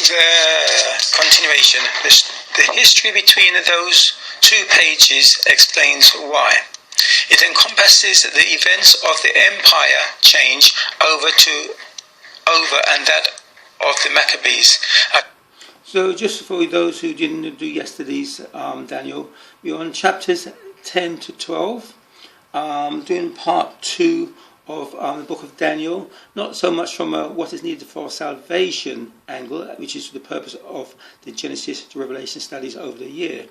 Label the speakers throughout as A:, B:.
A: The continuation, the history between those 2 pages explains why. It encompasses the events of the empire change over and that of the Maccabees.
B: So just for those who didn't do yesterday's Daniel, we're on chapters 10 to 12, doing part 2 of the book of Daniel, not so much from a what is needed for salvation angle, which is the purpose of the Genesis to Revelation studies over the year,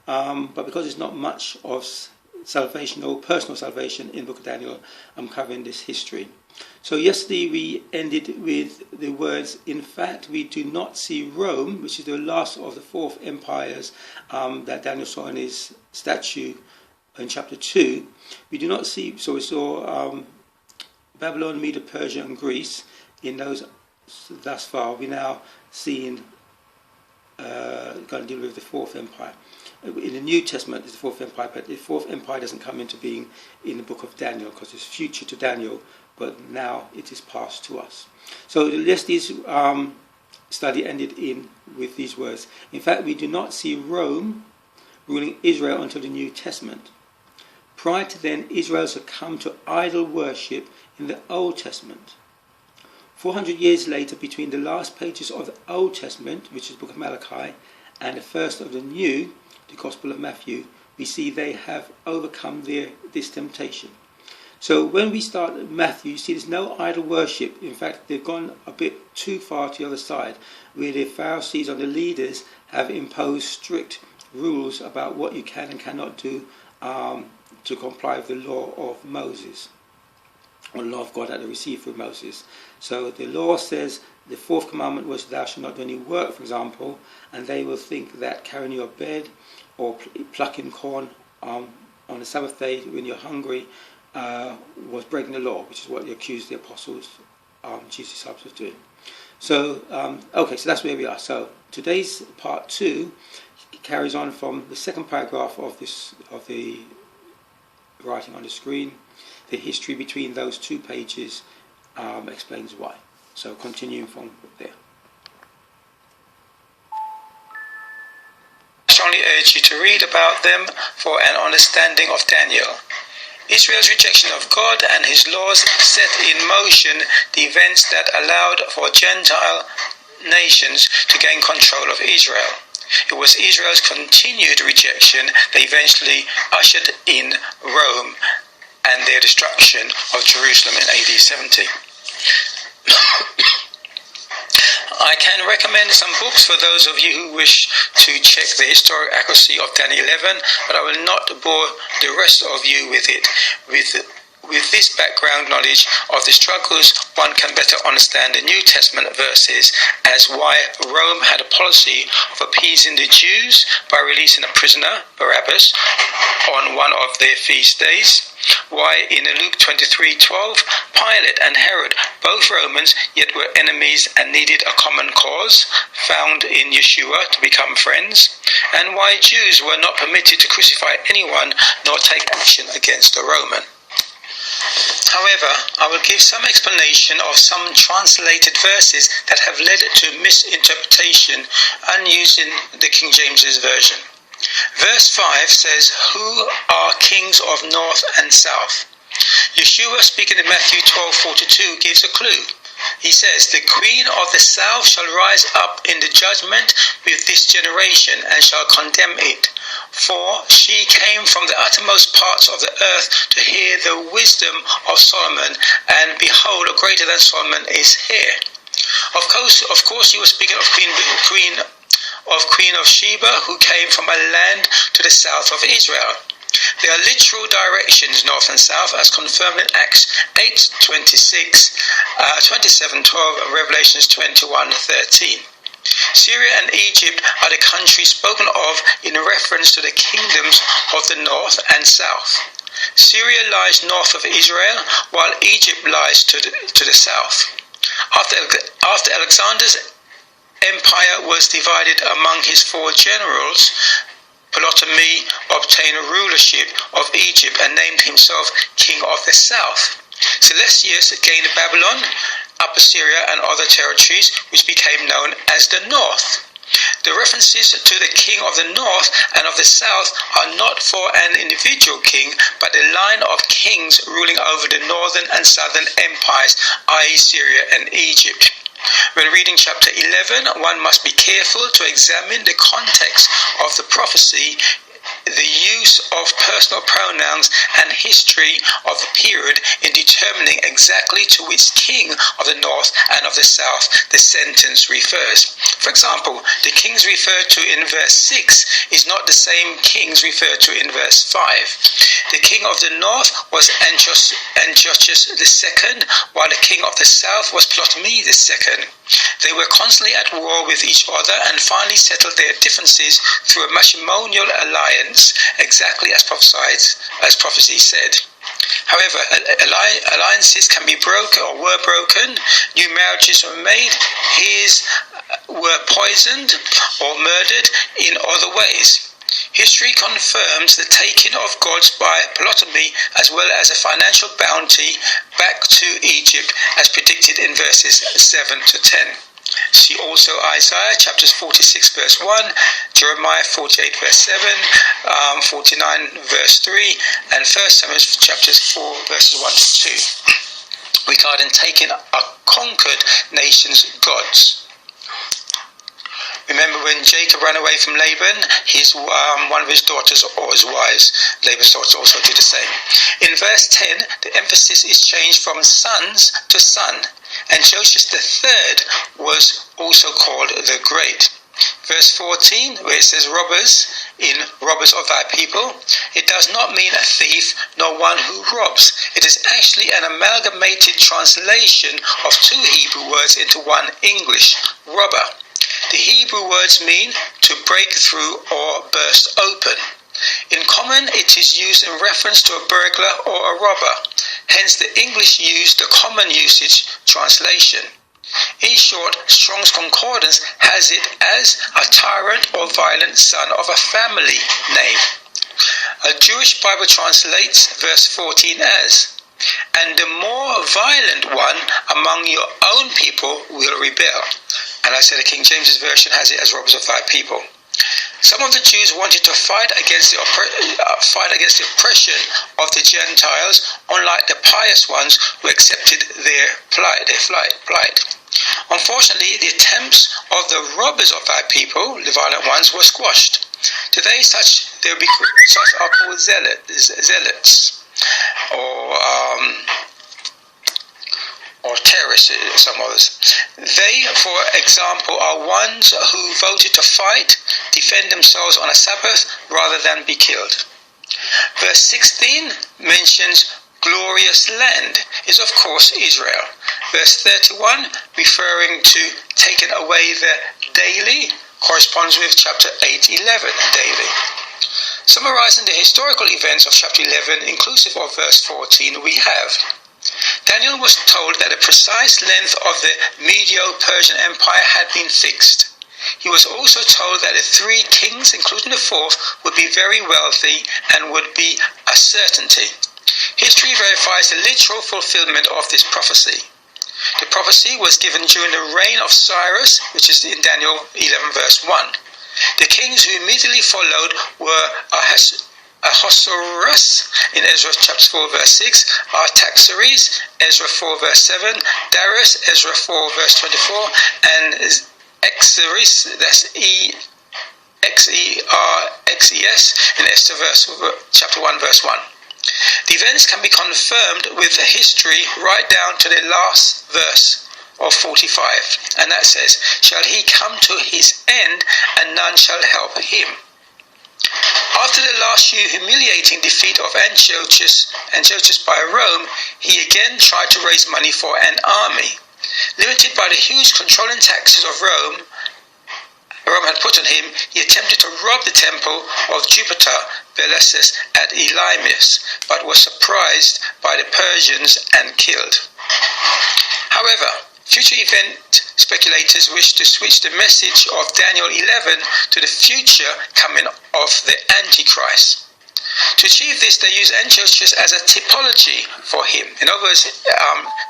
B: but because there's not much of salvation or personal salvation in the book of Daniel, I'm covering this history. So yesterday we ended with the words, in fact we do not see Rome, which is the last of the 4th empires that Daniel saw in his statue in chapter 2. We do not see, so we saw Babylon, Media, Persia and Greece in those thus far. We're now seeing going to deal with the 4th empire. In the New Testament it's the 4th empire, but the 4th empire doesn't come into being in the book of Daniel because it's future to Daniel, but now it is past to us. So yesterday's study ended with these words. In fact, we do not see Rome ruling Israel until the New Testament. Prior to then, Israel succumbed to idol worship in the Old Testament. 400 years later, between the last pages of the Old Testament, which is the book of Malachi, and the first of the New, the Gospel of Matthew, we see they have overcome this temptation. So when we start Matthew, you see there's no idol worship. In fact, they've gone a bit too far to the other side, where the Pharisees or the leaders have imposed strict rules about what you can and cannot do to comply with the law of Moses, or the law of God that they received through Moses. So the law says the 4th commandment was thou shalt not do any work, for example, and they will think that carrying your bed or plucking corn on the Sabbath day when you're hungry was breaking the law, which is what they accused the apostles, Jesus' disciples, of doing. So, okay, so that's where we are. So today's part 2 carries on from the 2nd paragraph of the writing on the screen. The history between those 2 pages explains why. So continuing from there.
A: I strongly urge you to read about them for an understanding of Daniel. Israel's rejection of God and his laws set in motion the events that allowed for Gentile nations to gain control of Israel. It was Israel's continued rejection that eventually ushered in Rome and their destruction of Jerusalem in AD 70. I can recommend some books for those of you who wish to check the historic accuracy of Daniel 11, but I will not bore the rest of you with it. With this background knowledge of the struggles, one can better understand the New Testament verses as why Rome had a policy of appeasing the Jews by releasing a prisoner, Barabbas, on one of their feast days. Why in Luke 23:12, Pilate and Herod, both Romans, yet were enemies and needed a common cause, found in Yeshua to become friends. And why Jews were not permitted to crucify anyone nor take action against a Roman. However, I will give some explanation of some translated verses that have led to misinterpretation and using the King James's version. Verse 5 says, who are kings of north and south? Yeshua, speaking in Matthew 12:42, gives a clue. He says, the queen of the south shall rise up in the judgment with this generation and shall condemn it. For she came from the uttermost parts of the earth to hear the wisdom of Solomon, and behold, a greater than Solomon is here. Of course, he was speaking of Queen of Sheba, who came from a land to the south of Israel. There are literal directions north and south, as confirmed in Acts 8:26, 27:12, and Revelations 21:13. Syria and Egypt are the countries spoken of in reference to the kingdoms of the north and south. Syria lies north of Israel, while Egypt lies to the south. After Alexander's empire was divided among his 4 generals, Ptolemy obtained rulership of Egypt and named himself king of the south. Seleucus gained Babylon, Upper Syria and other territories which became known as the North. The references to the king of the north and of the south are not for an individual king, but a line of kings ruling over the northern and southern empires, i.e. Syria and Egypt. When reading chapter 11, one must be careful to examine the context of the prophecy, the use of personal pronouns, and history of the period in determining exactly to which king of the north and of the south the sentence refers. For example, the kings referred to in verse 6 is not the same kings referred to in verse 5. The king of the north was Antiochus II, while the king of the south was Ptolemy II. They were constantly at war with each other and finally settled their differences through a matrimonial alliance, exactly as prophecy said. However, alliances can be broken or were broken, new marriages were made, heirs were poisoned or murdered in other ways. History confirms the taking of gods by Ptolemy as well as a financial bounty back to Egypt as predicted in verses 7 to 10. See also Isaiah chapters 46 verse 1, Jeremiah 48 verse 7, 49 verse 3, and 1 Samuel chapters 4 verses 1 to 2 regarding taking a conquered nation's gods. Remember when Jacob ran away from Laban, one of his daughters or his wives, Laban's daughters also did the same. In verse 10, the emphasis is changed from sons to son. Antiochus III was also called the Great. Verse 14, where it says robbers, in robbers of thy people, it does not mean a thief nor one who robs. It is actually an amalgamated translation of two Hebrew words into one English, robber. The Hebrew words mean to break through or burst open. In common, it is used in reference to a burglar or a robber. Hence, the English used the common usage translation. In short, Strong's Concordance has it as a tyrant or violent son of a family name. A Jewish Bible translates verse 14 as, and the more violent one among your own people will rebel. And I said the King James Version has it as robbers of thy people. Some of the Jews wanted to fight against the oppression of the Gentiles, unlike the pious ones who accepted their plight. Unfortunately, the attempts of the robbers of thy people, the violent ones, were squashed. Today, such are called zealots, or terrorists, some others. They, for example, are ones who voted to fight, defend themselves on a Sabbath rather than be killed. Verse 16 mentions glorious land, is of course Israel. Verse 31, referring to taken away the daily, corresponds with chapter 8:11 daily. Summarizing the historical events of chapter 11, inclusive of verse 14, we have Daniel was told that the precise length of the Medo-Persian Empire had been fixed. He was also told that the three kings, including the fourth, would be very wealthy and would be a certainty. History verifies the literal fulfillment of this prophecy. The prophecy was given during the reign of Cyrus, which is in Daniel 11 verse 1. The kings who immediately followed were Ahasuerus in Ezra chapter 4 verse 6, Artaxerxes, Ezra 4 verse 7, Darius, Ezra 4 verse 24, and Xerxes, that's Xerxes in Esther chapter 1 verse 1. The events can be confirmed with the history right down to the last verse of 45, and that says, shall he come to his end, and none shall help him. After the last year humiliating defeat of Antiochus by Rome, he again tried to raise money for an army. Limited by the huge controlling taxes of Rome had put on him, he attempted to rob the temple of Jupiter Belessus at Elymus, but was surprised by the Persians and killed. However, future event speculators wish to switch the message of Daniel 11 to the future coming of the Antichrist. To achieve this, they use Antiochus as a typology for him. In other words,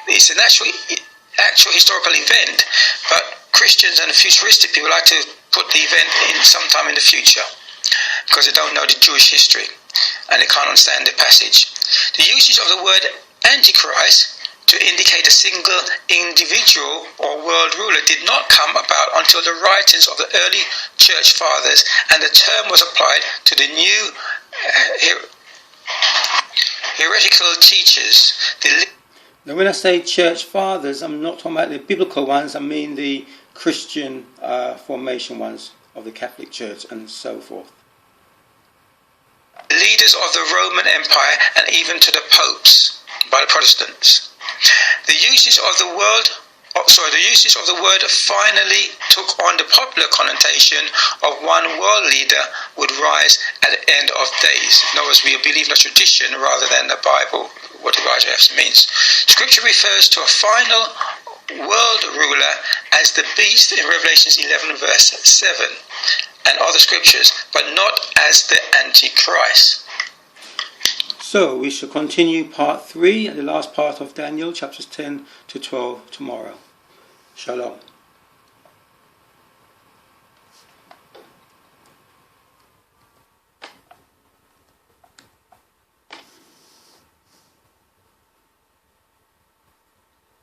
A: it's a natural actual historical event, but Christians and futuristic people like to put the event in sometime in the future because they don't know the Jewish history and they can't understand the passage. The usage of the word Antichrist to indicate a single individual or world ruler did not come about until the writings of the early church fathers, and the term was applied to the new heretical teachers.
B: Now, when I say church fathers, I'm not talking about the biblical ones, I mean the Christian formation ones of the Catholic Church and so forth.
A: Leaders of the Roman Empire and even to the popes by the Protestants. The usage of the word finally took on the popular connotation of one world leader would rise at the end of days. In other words, we believe in a tradition rather than the Bible, what the Bible means. Scripture refers to a final world ruler as the beast in Revelations 11 verse 7 and other scriptures, but not as the Antichrist.
B: So we shall continue part 3 and the last part of Daniel, chapters 10 to 12 tomorrow. Shalom.